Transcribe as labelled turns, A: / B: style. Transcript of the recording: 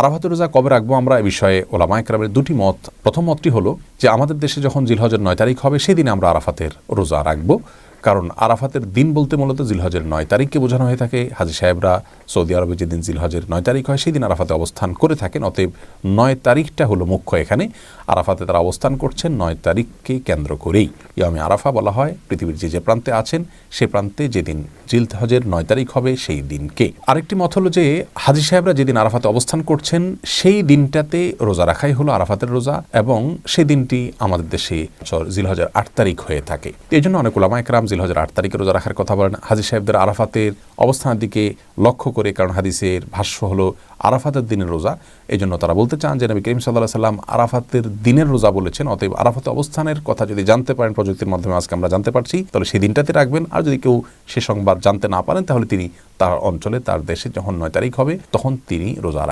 A: আরাফাতের রোজা কবে রাখবো আমরা, এ বিষয়ে ওলামায়ে কেরামের দুটি মত। প্রথম মতটি হলো যে আমাদের দেশে যখন জিলহজের 9 তারিখ হবে সেদিন আমরা আরাফাতের রোজা রাখবো। কারণ আরাফাতের দিন বলতে মূলত জিলহজের 9 তারিখকে বোঝানো হয়ে থাকে। হাজী সাহেবরা সৌদি আরবে যেদিন জিলহজের 9 তারিখ হয় সেই দিন আরাফাতে অবস্থান করে থাকেন। অতএব 9 তারিখটা হলো মুখ্য এখানে। আরাফাতে তারা অবস্থান করছেন 9 তারিখকে কেন্দ্র করেই। ইয়ামে আরাফা বলা হয় পৃথিবীর যে প্রান্তে আছেন সে প্রান্তে যেদিন জিলহজের 9 তারিখ হবে সেই দিনকে। আরেকটি মত হলো যে হাজী সাহেবরা যেদিন আরাফাতে অবস্থান করছেন সেই দিনটাতে রোজা রাখাই হলো আরাফাতের রোজা, এবং সেই দিনটি আমাদের দেশে জিলহজের 8 তারিখ হয়ে থাকে। এই জন্য অনেক উলামায়ে কেরাম জিলহজের 8 তারিখে রোজা রাখার কথা বলেন হাজী সাহেবদের আরাফাতের অবস্থানের দিকে লক্ষ্য করে, কারণ হাদিসের ভাষ্য হলো আরাফাতের দিনের রোজা। এই জন্য তারা বলতে চান যে নবী করিম সাল্লাল্লাহু আলাইহি সাল্লাম আরাফাতের দিনের রোজা বলেছেন। অতএব আরাফাতে অবস্থানের কথা যদি জানতে পারেন প্রযুক্তির মাধ্যমে আজকে আমরা জানতে পারছি, তাহলে সেই দিনটাতে রাখবেন। আর যদি কেউ সে সংবাদ জানতে না পারেন তাহলে তিনি তার অঞ্চলে তার দেশে যখন 9 তারিখ হবে তখন তিনি রোজা রাখবেন।